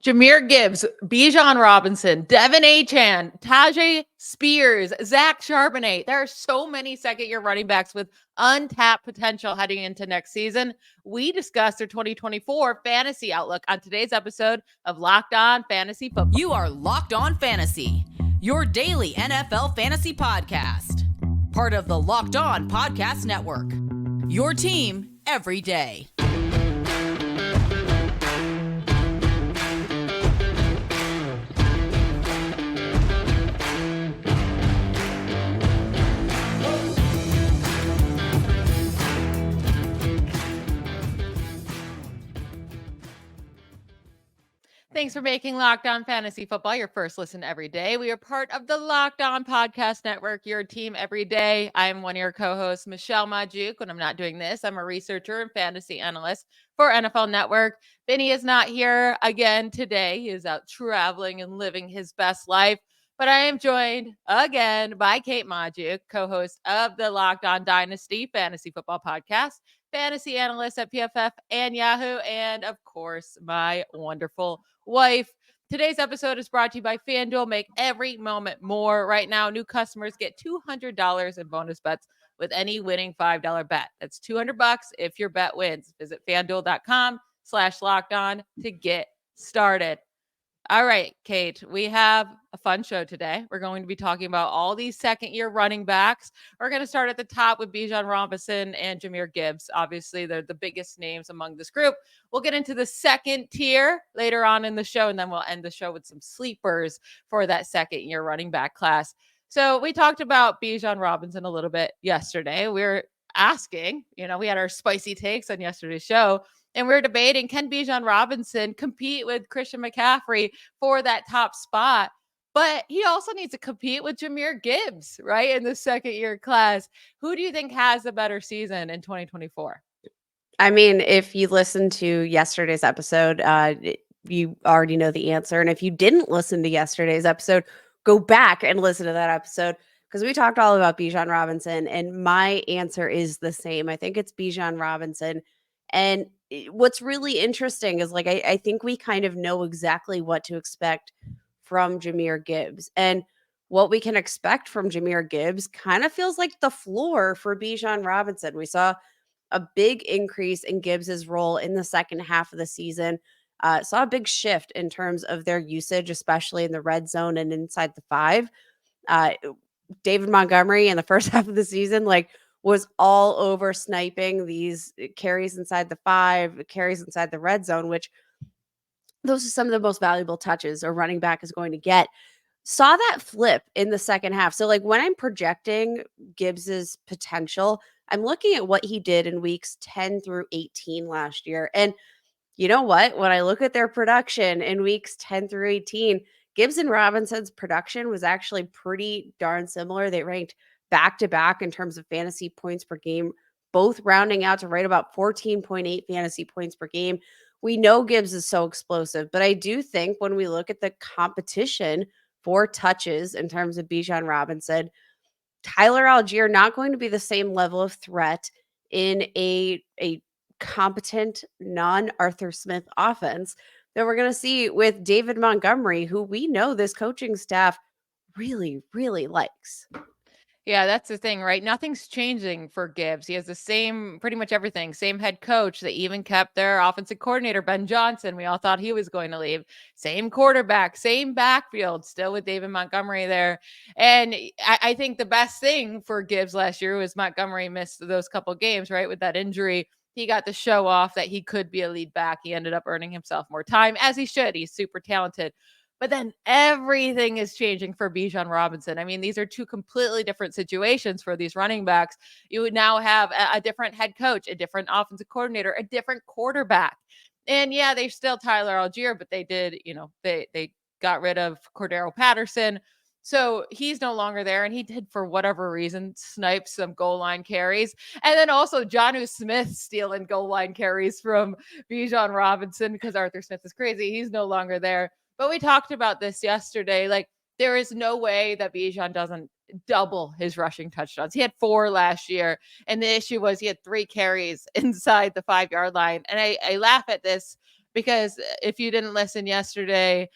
Jahmyr Gibbs, Bijan Robinson, Devin Achane, Tajay Spears, Zach Charbonnet. There are so many second-year running backs with untapped potential heading into next season. We discussed their 2024 fantasy outlook on today's episode of Locked On Fantasy Football. You are Locked On Fantasy, your daily NFL fantasy podcast. Part of the Locked On Podcast Network, your team every day. Thanks for making Locked On Fantasy Football your first listen every day. We are part of the Locked On Podcast Network, your team every day. I'm one of your co-hosts, Michelle Magdziuk. When I'm not doing this, I'm a researcher and fantasy analyst for NFL Network. Vinny is not here again today. He is out traveling and living his best life. But I am joined again by Kate Magdziuk, co-host of the Locked On Dynasty Fantasy Football Podcast, fantasy analyst at PFF and Yahoo, and of course, my wonderful wife. Today's episode is brought to you by FanDuel. Make every moment more. Right now, new customers get $200 in bonus bets with any winning $5 bet. That's $200 if your bet wins. Visit FanDuel.com/lockedon to get started. All right, Kate, we have a fun show today. We're going to be talking about all these second-year running backs. We're going to start at the top with Bijan Robinson and Jahmyr Gibbs. Obviously, they're the biggest names among this group. We'll get into the second tier later on in the show, and then we'll end the show with some sleepers for that second-year running back class. So we talked about Bijan Robinson a little bit yesterday. We were asking, we had our spicy takes on yesterday's show. And we're debating, can Bijan Robinson compete with Christian McCaffrey for that top spot? But he also needs to compete with Jahmyr Gibbs, right, in the second-year class. Who do you think has a better season in 2024? I mean, if you listened to yesterday's episode, you already know the answer. And if you didn't listen to yesterday's episode, go back and listen to that episode because we talked all about Bijan Robinson. And my answer is the same. I think it's Bijan Robinson. And what's really interesting is I think we kind of know exactly what to expect from Jahmyr Gibbs. And what we can expect from Jahmyr Gibbs kind of feels like the floor for Bijan Robinson. We saw a big increase in Gibbs's role in the second half of the season. Saw a big shift in terms of their usage, especially in the red zone and inside the 5. David Montgomery in the first half of the season, was all over sniping these carries inside the 5, carries inside the red zone, which those are some of the most valuable touches a running back is going to get. Saw that flip in the second half. So when I'm projecting Gibbs's potential, I'm looking at what he did in weeks 10 through 18 last year. And you know what? When I look at their production in weeks 10 through 18, Gibbs and Robinson's production was actually pretty darn similar. They ranked back-to-back in terms of fantasy points per game, both rounding out to right about 14.8 fantasy points per game. We know Gibbs is so explosive, but I do think when we look at the competition for touches in terms of Bijan Robinson, Tyler Algier not going to be the same level of threat in a competent non-Arthur Smith offense that we're going to see with David Montgomery, who we know this coaching staff really, really likes. Yeah, that's the thing, right? Nothing's changing for Gibbs. He has the same, pretty much everything, same head coach. They even kept their offensive coordinator, Ben Johnson. We all thought he was going to leave. Same quarterback, same backfield, still with David Montgomery there. And I think the best thing for Gibbs last year was Montgomery missed those couple games, right? With that injury, he got to show off that he could be a lead back. He ended up earning himself more time, as he should. He's super talented. But then everything is changing for Bijan Robinson. I mean, these are two completely different situations for these running backs. You would now have a different head coach, a different offensive coordinator, a different quarterback. And yeah, they're still Tyler Algier, but they did, they got rid of Cordero Patterson. So he's no longer there. And he did, for whatever reason, snipe some goal line carries. And then also Jonnu Smith stealing goal line carries from Bijan Robinson because Arthur Smith is crazy. He's no longer there. But we talked about this yesterday. There is no way that Bijan doesn't double his rushing touchdowns. He had 4 last year. And the issue was he had 3 carries inside the 5-yard line. And I laugh at this because if you didn't listen yesterday,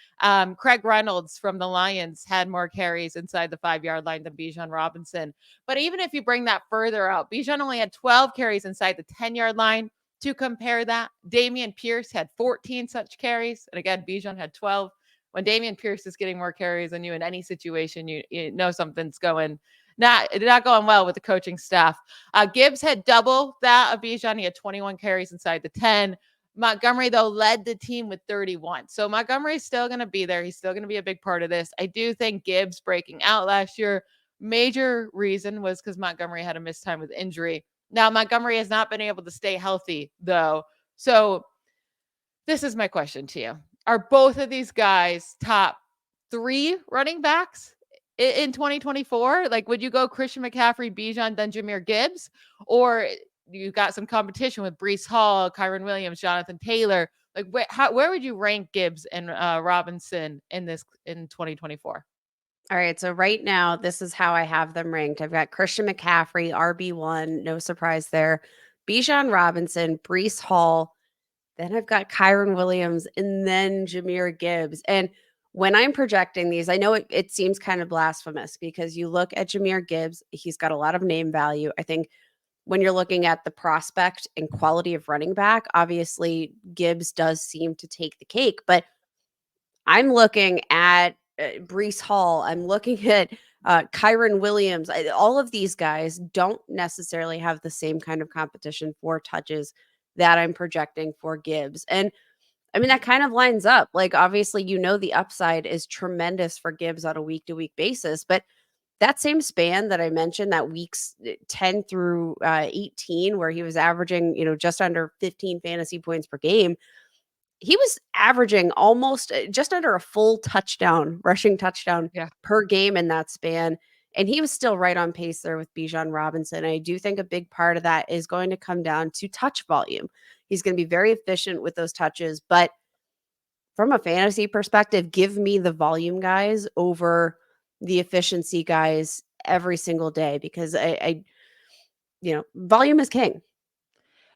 Craig Reynolds from the Lions had more carries inside the 5-yard line than Bijan Robinson. But even if you bring that further out, Bijan only had 12 carries inside the 10-yard line. To compare that, Dameon Pierce had 14 such carries. And again, Bijan had 12. When Dameon Pierce is getting more carries than you in any situation, you know something's not going well with the coaching staff. Gibbs had double that of Bijan. He had 21 carries inside the 10. Montgomery, though, led the team with 31. So Montgomery's still going to be there. He's still going to be a big part of this. I do think Gibbs breaking out last year, major reason was because Montgomery had a missed time with injury. Now, Montgomery has not been able to stay healthy, though. So this is my question to you. Are both of these guys top 3 running backs in 2024? Like, would you go Christian McCaffrey, Bijan, then Jahmyr Gibbs? Or you got some competition with Breece Hall, Kyron Williams, Jonathan Taylor? Like, where would you rank Gibbs and Robinson in 2024? All right. So right now, this is how I have them ranked. I've got Christian McCaffrey, RB1, no surprise there. Bijan Robinson, Breece Hall. Then I've got Kyron Williams and then Jahmyr Gibbs. And when I'm projecting these, I know it seems kind of blasphemous because you look at Jahmyr Gibbs, he's got a lot of name value. I think when you're looking at the prospect and quality of running back, obviously Gibbs does seem to take the cake. But I'm looking at Breece Hall. I'm looking at Kyron Williams. All of these guys don't necessarily have the same kind of competition for touches that I'm projecting for Gibbs. And I mean, that kind of lines up. Like, obviously, the upside is tremendous for Gibbs on a week to week basis. But that same span that I mentioned, that weeks 10 through 18, where he was averaging, just under 15 fantasy points per game, he was averaging almost just under a full touchdown, rushing touchdown per game in that span. And he was still right on pace there with Bijan Robinson. I do think a big part of that is going to come down to touch volume. He's going to be very efficient with those touches. But from a fantasy perspective, give me the volume guys over the efficiency guys every single day because volume is king.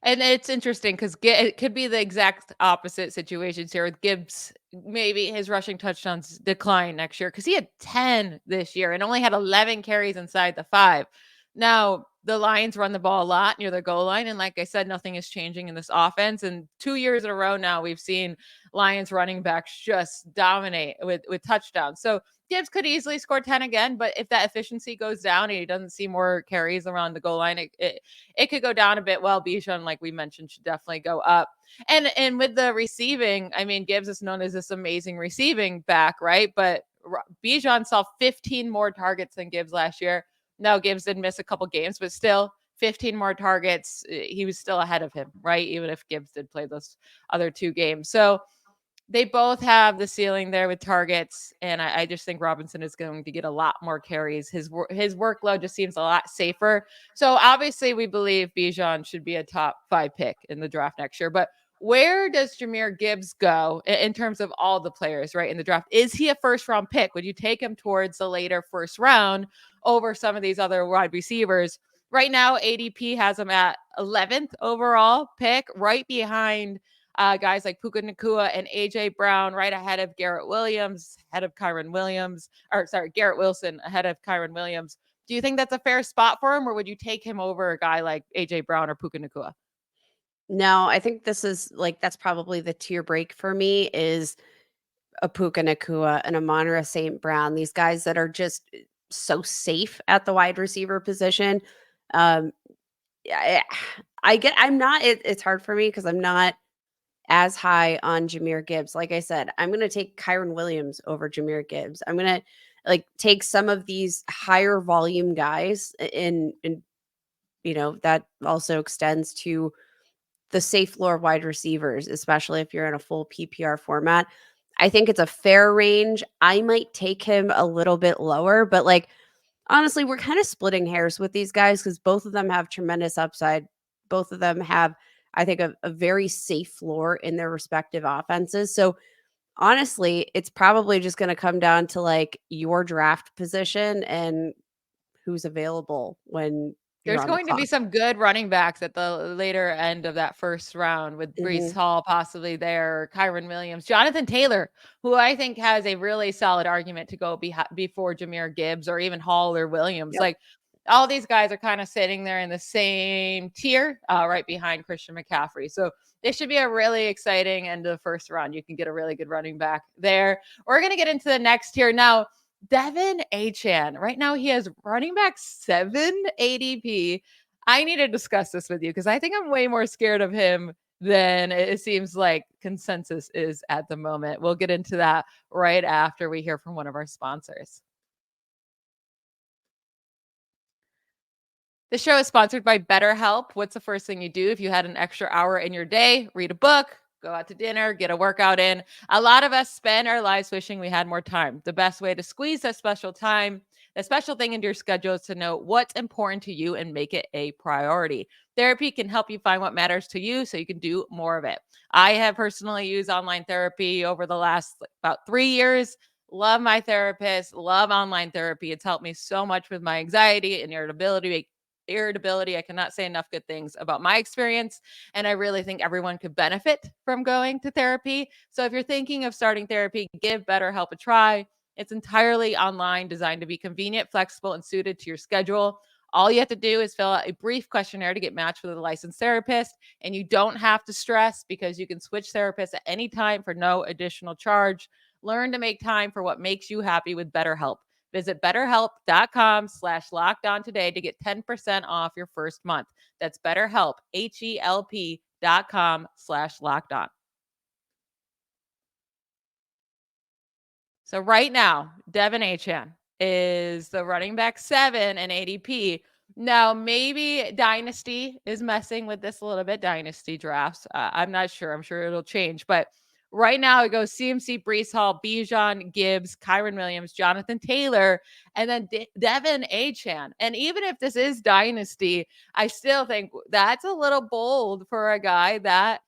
And it's interesting because it could be the exact opposite situations here with Gibbs. Maybe his rushing touchdowns decline next year because he had 10 this year and only had 11 carries inside the 5. Now, the Lions run the ball a lot near the goal line. And like I said, nothing is changing in this offense. And 2 years in a row now, we've seen Lions running backs just dominate with touchdowns. So Gibbs could easily score 10 again, but if that efficiency goes down and he doesn't see more carries around the goal line, it could go down a bit. Well, Bijan, like we mentioned, should definitely go up. And with the receiving, I mean, Gibbs is known as this amazing receiving back, right? But Bijan saw 15 more targets than Gibbs last year. No, Gibbs did miss a couple games, but still 15 more targets. He was still ahead of him, right? Even if Gibbs did play those other 2 games. So they both have the ceiling there with targets. And I just think Robinson is going to get a lot more carries. His workload just seems a lot safer. So obviously we believe Bijan should be a top 5 pick in the draft next year. But where does Jahmyr Gibbs go in terms of all the players, right, in the draft? Is he a first-round pick? Would you take him towards the later first round over some of these other wide receivers? Right now, ADP has him at 11th overall pick, right behind guys like Puka Nacua and AJ Brown, right ahead of Garrett Williams, ahead of Kyron Williams, Garrett Wilson ahead of Kyron Williams. Do you think that's a fair spot for him, or would you take him over a guy like AJ Brown or Puka Nacua? No, I think this is that's probably the tier break for me is a Puka Nacua and a Monra St. Brown. These guys that are just so safe at the wide receiver position. Um, it's hard for me because I'm not as high on Jahmyr Gibbs. Like I said, I'm going to take Kyron Williams over Jahmyr Gibbs. I'm going to take some of these higher volume guys and that also extends to the safe floor wide receivers, especially if you're in a full PPR format. I think it's a fair range. I might take him a little bit lower, but honestly, we're kind of splitting hairs with these guys because both of them have tremendous upside. Both of them have, I think, a very safe floor in their respective offenses. So honestly, it's probably just going to come down to your draft position and who's available when you're There's on the going to be clock. some good running backs at the later end of that first round with Brees Mhm. Hall possibly there, Kyron Williams, Jonathan Taylor, who I think has a really solid argument to go before Jahmyr Gibbs or even Hall or Williams. Yep. Like all these guys are kind of sitting there in the same tier, right behind Christian McCaffrey. So this should be a really exciting end of the first round. You can get a really good running back there. We're going to get into the next tier now. Devin Achan. Right now, he has running back 7 ADP. I need to discuss this with you because I think I'm way more scared of him than it seems like consensus is at the moment. We'll get into that right after we hear from one of our sponsors. The show is sponsored by BetterHelp. What's the first thing you do if you had an extra hour in your day? Read a book, go out to dinner, get a workout in. A lot of us spend our lives wishing we had more time. The best way to squeeze that special time, that special thing into your schedule is to know what's important to you and make it a priority. Therapy can help you find what matters to you so you can do more of it. I have personally used online therapy over the last about 3 years. Love my therapist, love online therapy. It's helped me so much with my anxiety and irritability. I cannot say enough good things about my experience. And I really think everyone could benefit from going to therapy. So if you're thinking of starting therapy, give BetterHelp a try. It's entirely online, designed to be convenient, flexible, and suited to your schedule. All you have to do is fill out a brief questionnaire to get matched with a licensed therapist. And you don't have to stress because you can switch therapists at any time for no additional charge. Learn to make time for what makes you happy with BetterHelp. Visit betterhelp.com/lockedon today to get 10% off your first month. That's BetterHelp, HELP.com/lockedon. So right now, Devin Achan is the running back 7 in ADP. Now, maybe Dynasty is messing with this a little bit. Dynasty drafts. I'm not sure. I'm sure it'll change. But right now, it goes CMC, Brees Hall, Bijan, Gibbs, Kyron Williams, Jonathan Taylor, and then Devin Achan. And even if this is Dynasty, I still think that's a little bold for a guy that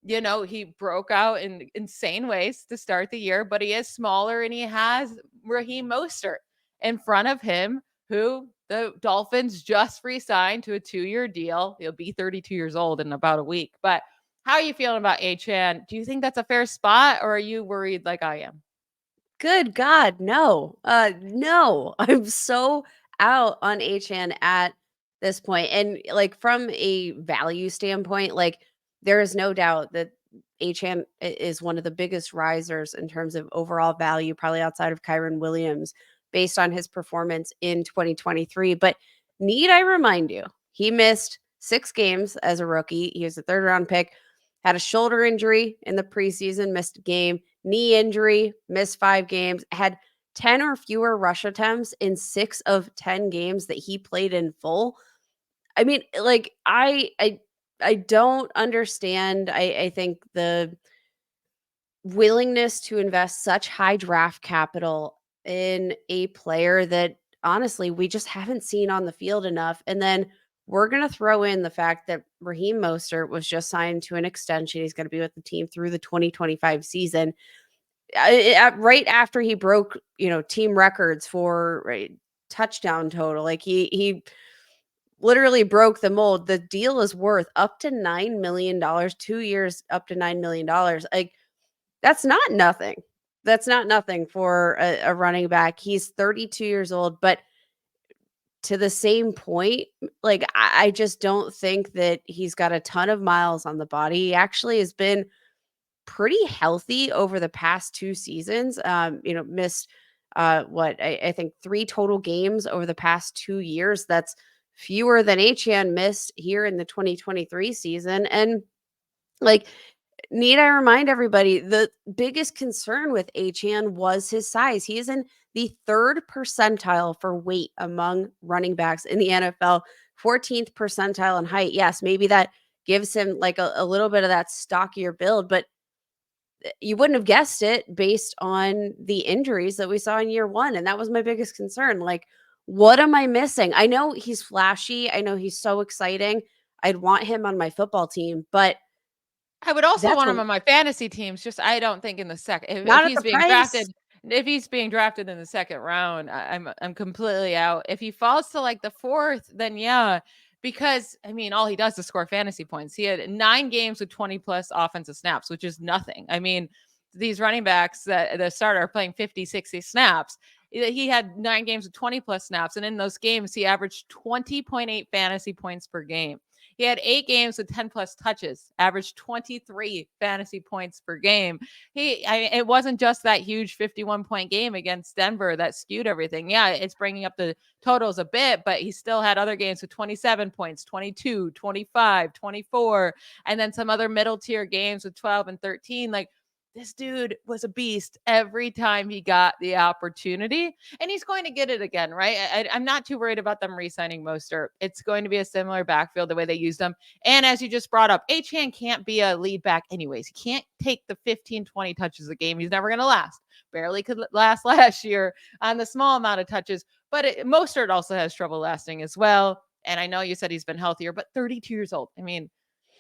he broke out in insane ways to start the year, but he is smaller and he has Raheem Mostert in front of him, who the Dolphins just re-signed to a 2-year deal. He'll be 32 years old in about a week. But how are you feeling about Achan? Do you think that's a fair spot, or are you worried like I am? Good God, no. No. I'm so out on HN at this point. And like from a value standpoint, like there is no doubt that HN is one of the biggest risers in terms of overall value, probably outside of Kyron Williams, based on his performance in 2023. But need I remind you, he missed 6 games as a rookie. He was a 3rd-round pick, had a shoulder injury in the preseason, missed a game, knee injury, missed 5 games, had 10 or fewer rush attempts in 6 of 10 games that he played in full. I mean, like I don't understand. I think the willingness to invest such high draft capital in a player that honestly we just haven't seen on the field enough. And then we're going to throw in the fact that Raheem Mostert was just signed to an extension. He's going to be with the team through the 2025 season. Right after he broke, team records for touchdown total. Like he literally broke the mold. The deal is worth up to $9 million, 2 years, up to $9 million. Like that's not nothing. That's not nothing for a running back. He's 32 years old, but to the same point, like I just don't think that he's got a ton of miles on the body. He actually has been pretty healthy over the past 2 seasons. Missed what I think 3 total games over the past 2 years. That's fewer than Achan missed here in the 2023 season. And like, need I remind everybody, the biggest concern with Achan was his size. He is in the 3rd percentile for weight among running backs in the NFL, 14th percentile in height. Yes, maybe that gives him like a little bit of that stockier build, but you wouldn't have guessed it based on the injuries that we saw in year 1. And that was my biggest concern. Like, what am I missing? I know he's flashy. I know he's so exciting. I'd want him on my football team, but I would also that's want him on my fantasy teams. Just I don't think in the second if not at he's the being price. drafted in the second round, I'm completely out. If he falls to like the 4th, then yeah, because, I mean, all he does is score fantasy points. He had 9 games with 20 plus offensive snaps, which is nothing. I mean, these running backs that the starter are playing 50, 60 snaps. He had 9 games with 20 plus snaps. And in those games, he averaged 20.8 fantasy points per game. He had 8 games with 10 plus touches, averaged 23 fantasy points per game. It wasn't just that huge 51-point game against Denver that skewed everything. Yeah, it's bringing up the totals a bit, but he still had other games with 27 points, 22, 25, 24, and then some other middle tier games with 12 and 13. Like, this dude was a beast every time he got the opportunity, and he's going to get it again, right? I'm not too worried about them re-signing Mostert. It's going to be a similar backfield the way they use them. And as you just brought up, Achane can't be a lead back anyways. He can't take the 15, 20 touches a game. He's never going to last. Barely could last last year on the small amount of touches, but Mostert also has trouble lasting as well. And I know you said he's been healthier, but 32 years old. I mean,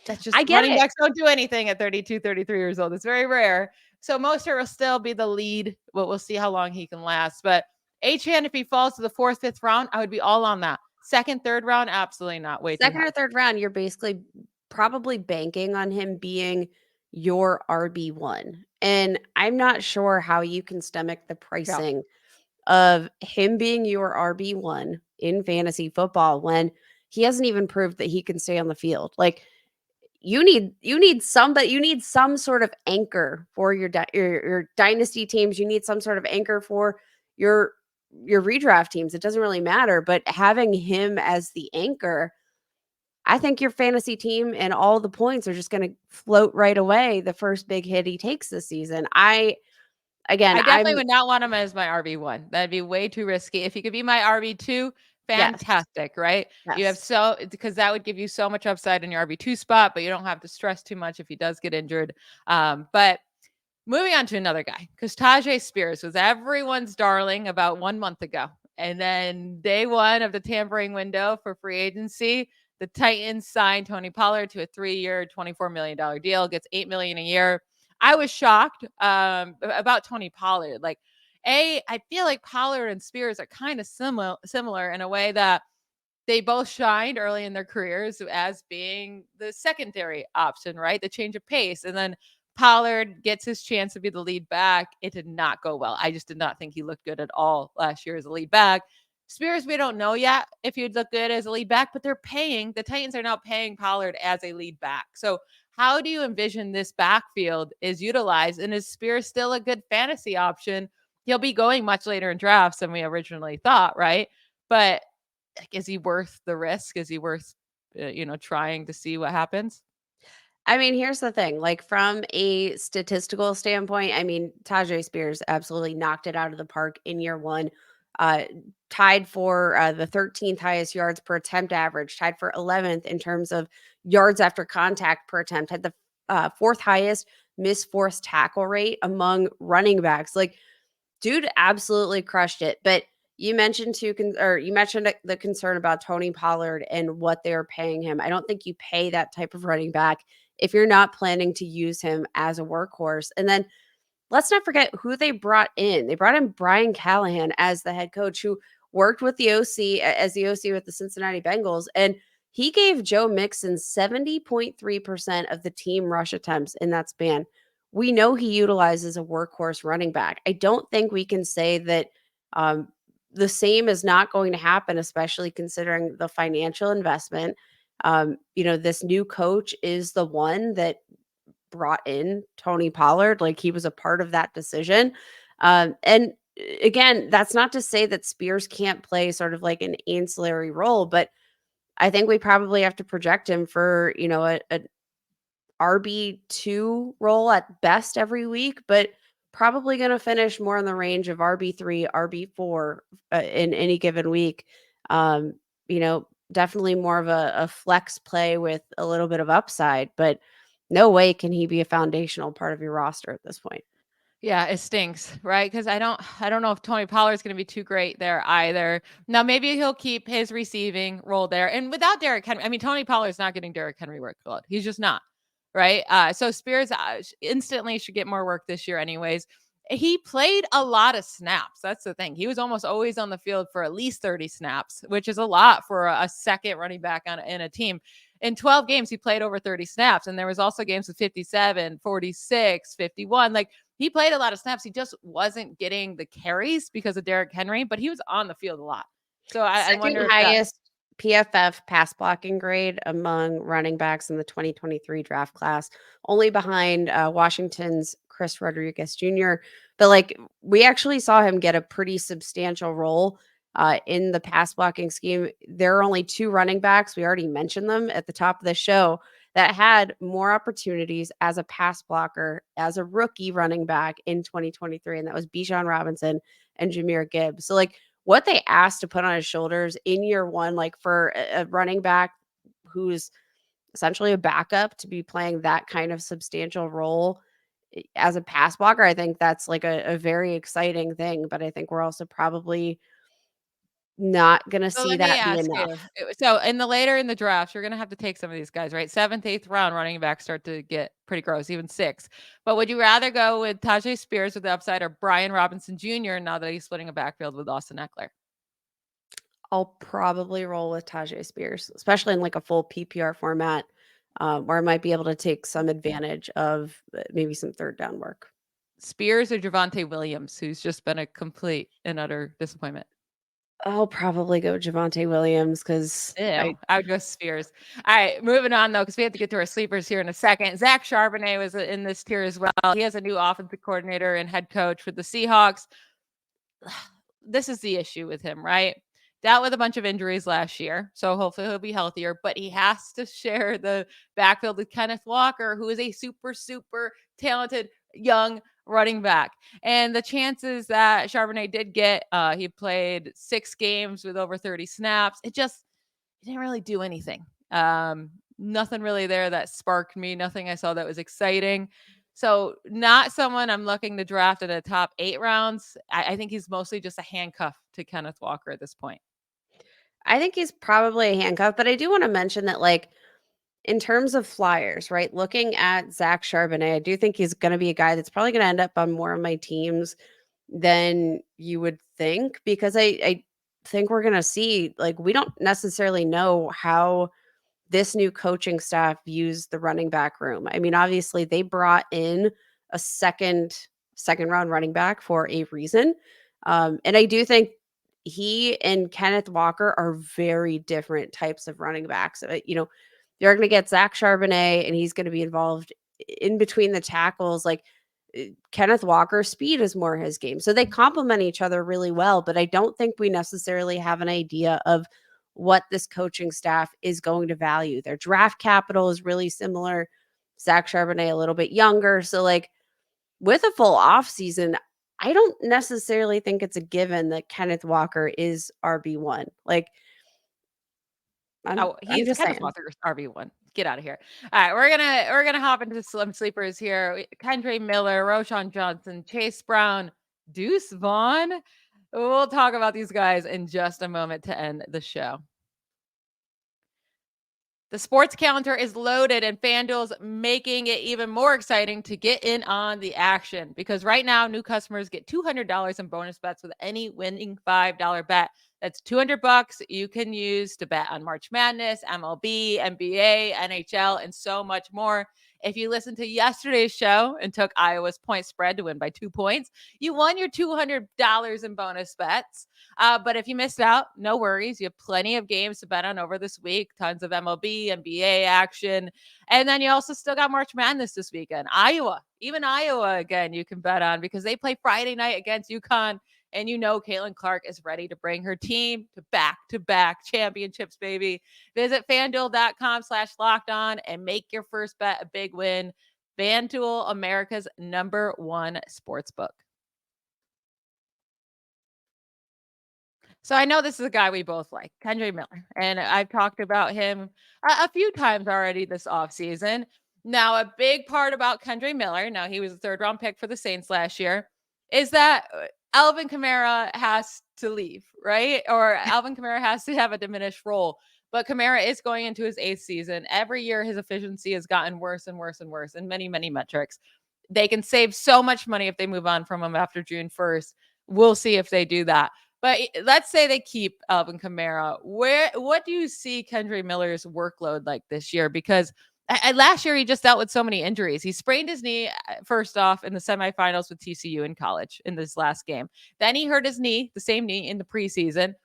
that's just I get running it. backs don't do anything at 32, 33 years old. It's very rare. So Mostert will still be the lead, but we'll see how long he can last. But Achane, if he falls to the 4th, 5th round, I would be all on that. 2nd, 3rd round, absolutely not. Way too Second high. or third round, you're basically probably banking on him being your RB1. And I'm not sure how you can stomach the Yeah. pricing of him being your RB1 in fantasy football when he hasn't even proved that he can stay on the field. Like, you need some sort of anchor for your dynasty teams. You need some sort of anchor for your redraft teams. It doesn't really matter, but having him as the anchor, I think your fantasy team and all the points are just going to float right away the first big hit he takes this season. I definitely I'm would not want him as my RB1. That'd be way too risky. If he could be my RB2, yes, fantastic, right? You have yes. because that would give you so much upside in your RB2 spot, but you don't have to stress too much if he does get injured. But moving on to another guy, because Tajay Spears was everyone's darling about 1 month ago. And then day one of the tampering window for free agency, the Titans signed Tony Pollard to a 3-year, $24 million deal, gets $8 million a year. I was shocked about Tony Pollard. Like, I feel like Pollard and Spears are kind of similar in a way that they both shined early in their careers as being the secondary option, right? The change of pace. And then Pollard gets his chance to be the lead back. It did not go well. I just did not think he looked good at all last year as a lead back. Spears, we don't know yet if he'd look good as a lead back, but the Titans are now paying Pollard as a lead back. So how do you envision this backfield is utilized? And is Spears still a good fantasy option? He'll be going much later in drafts than we originally thought, right? But like, is he worth the risk? Is he worth, trying to see what happens? I mean, here's the thing, like, from a statistical standpoint, I mean, Tajay Spears absolutely knocked it out of the park in year 1. Uh, Tied for the 13th highest yards per attempt average, tied for 11th in terms of yards after contact per attempt, had the 4th highest missed forced tackle rate among running backs. Like, dude absolutely crushed it. But you mentioned the concern about Tony Pollard and what they're paying him. I don't think you pay that type of running back if you're not planning to use him as a workhorse. And then let's not forget who they brought in. They brought in Brian Callahan as the head coach, who worked with the OC as the OC with the Cincinnati Bengals. And he gave Joe Mixon 70.3% of the team rush attempts in that span. We know he utilizes a workhorse running back. I don't think we can say that the same is not going to happen, especially considering the financial investment. This new coach is the one that brought in Tony Pollard. Like, he was a part of that decision. And again, that's not to say that Spears can't play sort of like an ancillary role, but I think we probably have to project him for, a RB2 role at best every week, but probably going to finish more in the range of RB3, RB4 in any given week. Um, Definitely more of a flex play with a little bit of upside, but no way can he be a foundational part of your roster at this point. Yeah, it stinks, right? Because I don't know if Tony Pollard's going to be too great there either. Now, maybe he'll keep his receiving role there, and without Derrick Henry, I mean, Tony Pollard's not getting Derrick Henry workload. He's just not, right? So Spears instantly should get more work this year, anyways. He played a lot of snaps. That's the thing. He was almost always on the field for at least 30 snaps, which is a lot for a second running back in a team. In 12 games, he played over 30 snaps. And there was also games with 57, 46, 51. Like, he played a lot of snaps. He just wasn't getting the carries because of Derrick Henry, but he was on the field a lot. So I wonder Second if that highest PFF pass blocking grade among running backs in the 2023 draft class, only behind Washington's Chris Rodriguez Jr. But like, we actually saw him get a pretty substantial role in the pass blocking scheme. There are only two running backs, we already mentioned them at the top of the show, that had more opportunities as a pass blocker as a rookie running back in 2023, and that was Bijan Robinson and Jahmyr Gibbs. So like, what they asked to put on his shoulders in year one, like for a running back who's essentially a backup to be playing that kind of substantial role as a pass blocker, I think that's like a very exciting thing. But I think we're also probably not going to So see let me that be ask you. enough. So in the later in the draft, you're gonna have to take some of these guys, right? 7th, 8th round running backs start to get pretty gross, even 6. But would you rather go with Tajay Spears with the upside or Brian Robinson Jr. now that he's splitting a backfield with Austin Eckler? I'll probably roll with Tajay Spears, especially in like a full PPR format, where I might be able to take some advantage of maybe some third down work. Spears or Javonte Williams, who's just been a complete and utter disappointment? I'll probably go Javonte Williams because Ew, I would go Spears. All right, moving on though, because we have to get to our sleepers here in a second. Zach Charbonnet was in this tier as well. He has a new offensive coordinator and head coach with the Seahawks. This is the issue with him, right? Dealt with a bunch of injuries last year, so hopefully he'll be healthier, but he has to share the backfield with Kenneth Walker, who is a super, super talented young running back. And the chances that Charbonnet did get, he played 6 games with over 30 snaps. It didn't really do anything. Nothing really there that sparked me, nothing I saw that was exciting. So not someone I'm looking to draft in the top 8 rounds. I think he's mostly just a handcuff to Kenneth Walker at this point. I think he's probably a handcuff, but I do want to mention that, like, in terms of flyers, right? Looking at Zach Charbonnet, I do think he's going to be a guy that's probably going to end up on more of my teams than you would think, because I think we're going to see, like, we don't necessarily know how this new coaching staff views the running back room. I mean, obviously they brought in a second round running back for a reason. And I do think he and Kenneth Walker are very different types of running backs. You're going to get Zach Charbonnet, and he's going to be involved in between the tackles. Like, Kenneth Walker's speed is more his game. So they complement each other really well. But I don't think we necessarily have an idea of what this coaching staff is going to value. Their draft capital is really similar. Zach Charbonnet a little bit younger. So, like, with a full off season, I don't necessarily think it's a given that Kenneth Walker is RB1. Like, I'm He's just Kenneth saying. Walker's RB1. Get out of here. All right, we're gonna hop into some sleepers here. Kendre Miller, Roshan Johnson, Chase Brown, Deuce Vaughn. We'll talk about these guys in just a moment to end the show. The sports calendar is loaded, and FanDuel's making it even more exciting to get in on the action, because right now new customers get $200 in bonus bets with any winning $5 bet. That's $200 you can use to bet on March Madness, MLB, NBA, NHL, and so much more. If you listened to yesterday's show and took Iowa's point spread to win by 2 points, you won your $200 in bonus bets. But if you missed out, no worries. You have plenty of games to bet on over this week, tons of MLB, NBA action. And then you also still got March Madness this weekend. Even Iowa again, you can bet on, because they play Friday night against UConn. And Caitlin Clark is ready to bring her team to back-to-back championships, baby. Visit FanDuel.com/lockedon and make your first bet a big win. FanDuel, America's #1 sportsbook. So I know this is a guy we both like, Kendre Miller, and I've talked about him a few times already this offseason. Now, a big part about Kendre Miller, now he was a 3rd-round pick for the Saints last year, is that Alvin Kamara has to leave, right? Or Alvin Kamara has to have a diminished role. But Kamara is going into his 8th season. Every year, his efficiency has gotten worse and worse and worse in many, many metrics. they can save so much money if they move on from him after June 1st. We'll see if they do that. But let's say they keep Alvin Kamara. What do you see Kendre Miller's workload like this year? Because last year he just dealt with so many injuries. He sprained his knee first off in the semifinals with TCU in college in this last game. Then he hurt his knee, the same knee, in the preseason,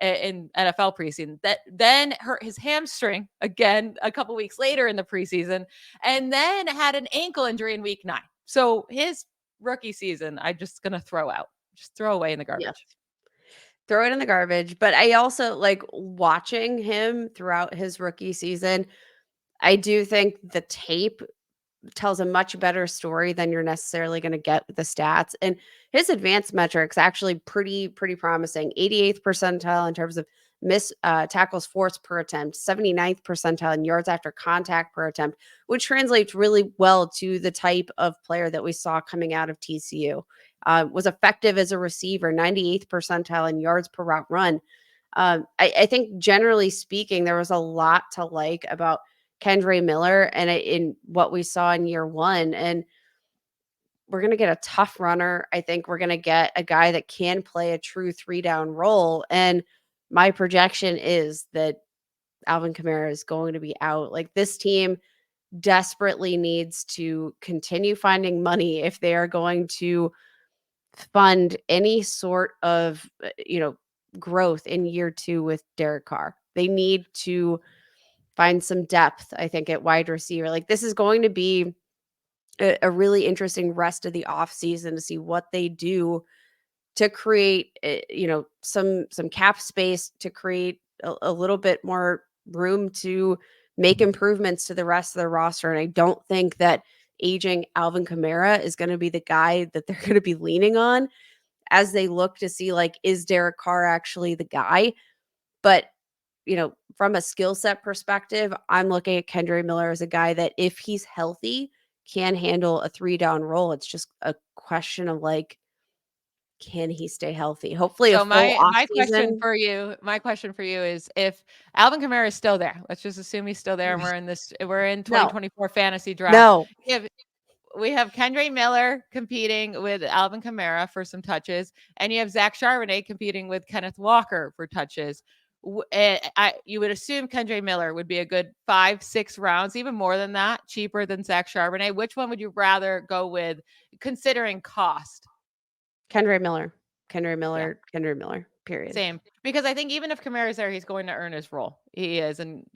in NFL preseason. That then hurt his hamstring again a couple weeks later in the preseason, and then had an ankle injury in week 9. So his rookie season, I'm just gonna throw out, just throw away in the garbage. Yes. Throw it in the garbage. But I also like watching him throughout his rookie season. I do think the tape tells a much better story than you're necessarily going to get with the stats. And his advanced metrics actually pretty promising. 88th percentile in terms of tackles forced per attempt, 79th percentile in yards after contact per attempt, which translates really well to the type of player that we saw coming out of TCU. Was effective as a receiver, 98th percentile in yards per route run. I think generally speaking, there was a lot to like about Kendre Miller and in what we saw in year 1. And we're going to get a tough runner. I think we're going to get a guy that can play a true 3-down role. And my projection is that Alvin Kamara is going to be out. Like, this team desperately needs to continue finding money if they are going to fund any sort of, growth in year 2 with Derek Carr. They need to find some depth, I think, at wide receiver. Like, this is going to be a really interesting rest of the offseason to see what they do to create, some cap space, to create a little bit more room to make improvements to the rest of the roster. And I don't think that aging Alvin Kamara is going to be the guy that they're going to be leaning on as they look to see, like, is Derek Carr actually the guy? But from a skill set perspective, I'm looking at Kendre Miller as a guy that, if he's healthy, can handle a 3-down role. It's just a question of, like, can he stay healthy? Hopefully a So full my off question season. for you, is, if Alvin Kamara is still there, let's just assume he's still there, and we're in No, 2024 fantasy draft. no. We have Kendre Miller competing with Alvin Kamara for some touches, and you have Zach Charbonnet competing with Kenneth Walker for touches. You would assume Kendre Miller would be a good 5-6 rounds, even more than that, cheaper than Zach Charbonnet. Which one would you rather go with, considering cost? Kendre Miller. Yeah, Kendre Miller. Period. same. Because I think even if Kamara's there, he's going to earn his role. He is, and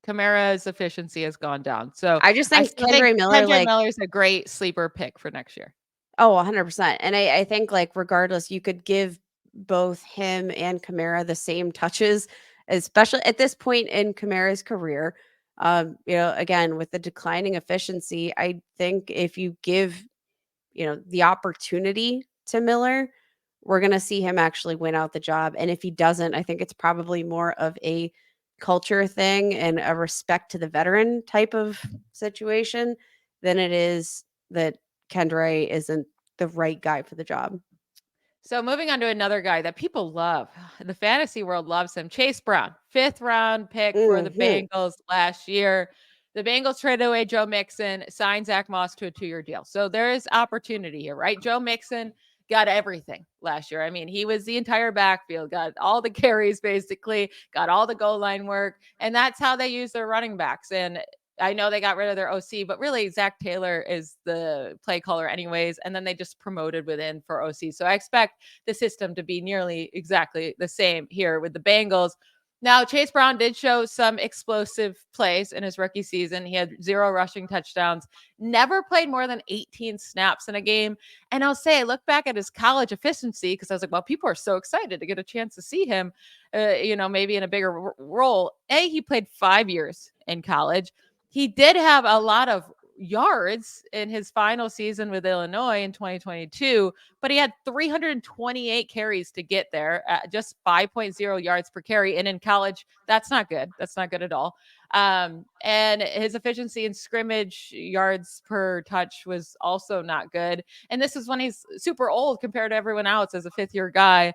Kamara's efficiency has gone down. So I just I think still think Kendre Miller, Kendre like, Miller's a great sleeper pick for next year. 100%. And I think, like, regardless, you could give both him and Kamara the same touches, especially at this point in Kamara's career. Again, with the declining efficiency, I think if you give, the opportunity to Miller, we're going to see him actually win out the job. And if he doesn't, I think it's probably more of a culture thing and a respect to the veteran type of situation than it is that Kendre isn't the right guy for the job. So moving on to another guy that people love, the fantasy world loves him, Chase Brown, 5th round pick for the Mhm. Bengals last year. The Bengals traded away Joe Mixon, signed Zach Moss to a 2-year deal. So there is opportunity here, right? Joe Mixon got everything last year. I mean, he was the entire backfield, got all the carries basically, got all the goal line work, and that's how they use their running backs. And I know they got rid of their OC, but really Zach Taylor is the play caller anyways. And then they just promoted within for OC. So I expect the system to be nearly exactly the same here with the Bengals. Now, Chase Brown did show some explosive plays in his rookie season. He had 0 rushing touchdowns, never played more than 18 snaps in a game. And I'll say, I look back at his college efficiency because I was like, well, people are so excited to get a chance to see him, maybe in a bigger role. He played 5 years in college. He did have a lot of yards in his final season with Illinois in 2022, but he had 328 carries to get there at just 5.0 yards per carry. And in college, that's not good. That's not good at all. And his efficiency in scrimmage yards per touch was also not good. And this is when he's super old compared to everyone else as a 5th-year guy.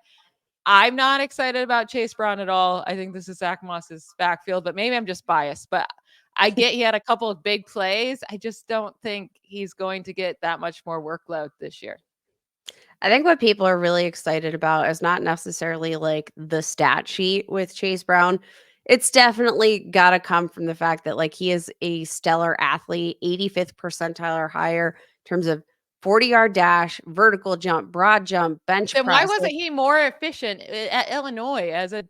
I'm not excited about Chase Brown at all. I think this is Zach Moss's backfield, but maybe I'm just biased. But I get he had a couple of big plays. I just don't think he's going to get that much more workload this year. I think what people are really excited about is not necessarily like the stat sheet with Chase Brown. It's definitely got to come from the fact that like he is a stellar athlete, 85th percentile or higher in terms of 40-yard dash, vertical jump, broad jump, bench Then why press. wasn't Like, he more efficient at Illinois as a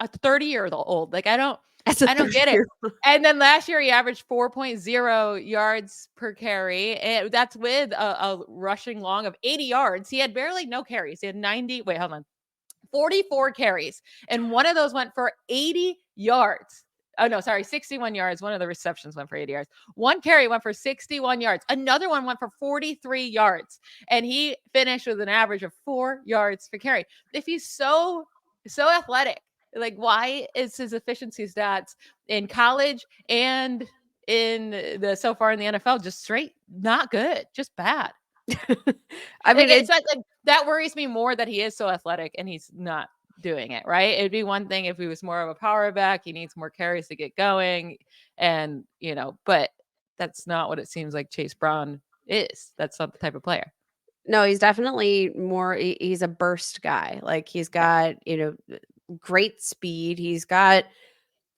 30-year-old? Like as a I don't 30 get it. year And then last year he averaged 4.0 yards per carry. And that's with a rushing long of 80 yards. He had barely no carries. He had 44 carries. And one of those went for 80 yards. Oh, no, sorry, 61 yards. One of the receptions went for 80 yards. One carry went for 61 yards. Another one went for 43 yards. And he finished with an average of 4 yards per carry. If he's so athletic, like why is his efficiency stats in college and in the so far in the NFL just straight not good, just bad? I mean, It's like that worries me more that he is so athletic and he's not doing it, right? It'd be one thing if he was more of a power back, he needs more carries to get going and, but that's not what it seems like Chase Brown is. That's not the type of player. no, he's definitely more, he's a burst guy. Like he's Yeah. got, great speed. He's got,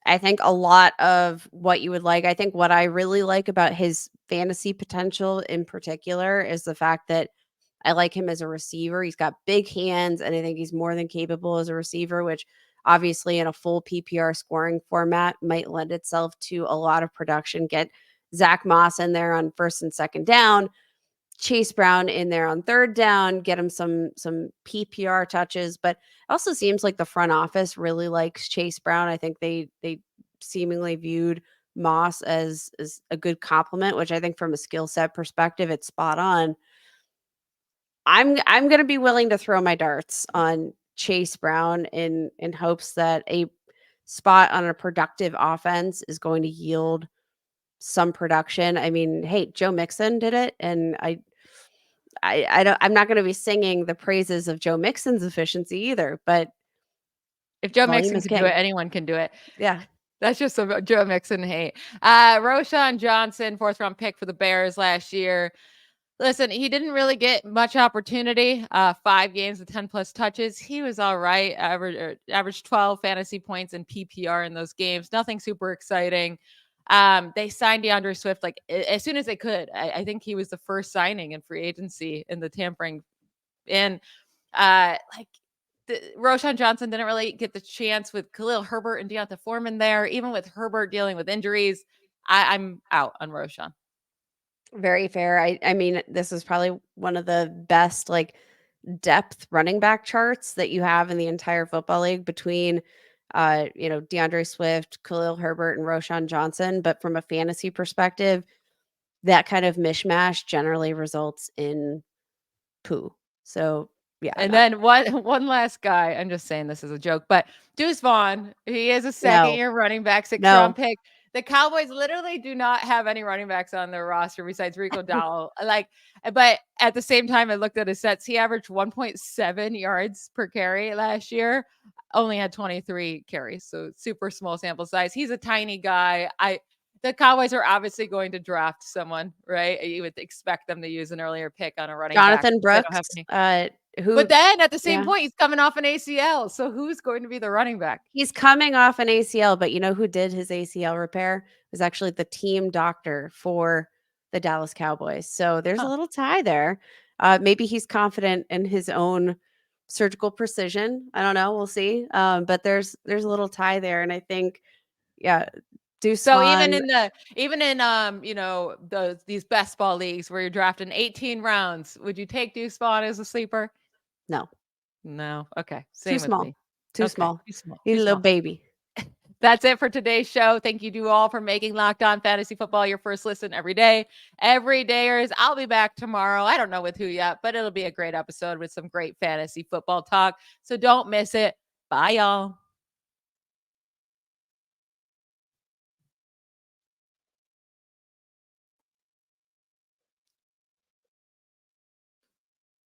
I think, a lot of what you would like. I think what I really like about his fantasy potential in particular is the fact that I like him as a receiver. He's got big hands, and I think he's more than capable as a receiver, which obviously in a full PPR scoring format might lend itself to a lot of production. Get Zach Moss in there on first and second down, Chase Brown in there on third down, get him some PPR touches. But it also seems like the front office really likes Chase Brown. I think they seemingly viewed Moss as a good compliment, which I think from a skill set perspective, it's spot on. I'm gonna be willing to throw my darts on Chase Brown in hopes that a spot on a productive offense is going to yield some production. I mean, hey, Joe Mixon did it, and I'm not gonna be singing the praises of Joe Mixon's efficiency either, but If Joe volume Mixon is could do it, king. anyone can do it. Yeah. That's just a Joe Mixon hate. Roshan Johnson, 4th-round pick for the Bears last year. Listen, he didn't really get much opportunity. 5 games with 10 plus touches. He was all right. Averaged 12 fantasy points in PPR in those games. Nothing super exciting. They signed DeAndre Swift like as soon as they could. I think he was the first signing in free agency in the tampering. And like Roshan Johnson didn't really get the chance with Khalil Herbert and Deonta Foreman there. Even with Herbert dealing with injuries, I'm out on Roshan. Very fair. I mean, this is probably one of the best like depth running back charts that you have in the entire football league between DeAndre Swift, Khalil Herbert, and Roshan Johnson. But from a fantasy perspective, that kind of mishmash generally results in poo. So yeah, And no. then one last guy. I'm just saying this is a joke, but Deuce Vaughn. He is a No. second-year running back, 6th-round No. pick. The Cowboys literally do not have any running backs on their roster besides Rico Dowdle. But at the same time, I looked at his sets. He averaged 1.7 yards per carry last year. Only had 23 carries, so super small sample size. He's a tiny guy. The Cowboys are obviously going to draft someone, right? You would expect them to use an earlier pick on a running back. Jonathan They don't have Brooks, any. who But then at the same yeah. point, he's coming off an ACL. So who's going to be the running back? He's coming off an ACL, but you know who did his ACL repair? It was actually the team doctor for the Dallas Cowboys. So there's a Huh. little tie there. Maybe he's confident in his own surgical precision. I don't know. We'll see. But there's a little tie there, and I think, yeah, Deuce So Vaughn. even in these best ball leagues where you're drafting 18 rounds, would you take Deuce Vaughn as a sleeper? No, No. Okay. too Same with small. me. Too Okay. small. Too small. He's Too a little small. baby. That's it for today's show. Thank you to all for making Locked On Fantasy Football your first listen every day. Every dayers. I'll be back tomorrow. I don't know with who yet, but it'll be a great episode with some great fantasy football talk. So don't miss it. Bye, y'all.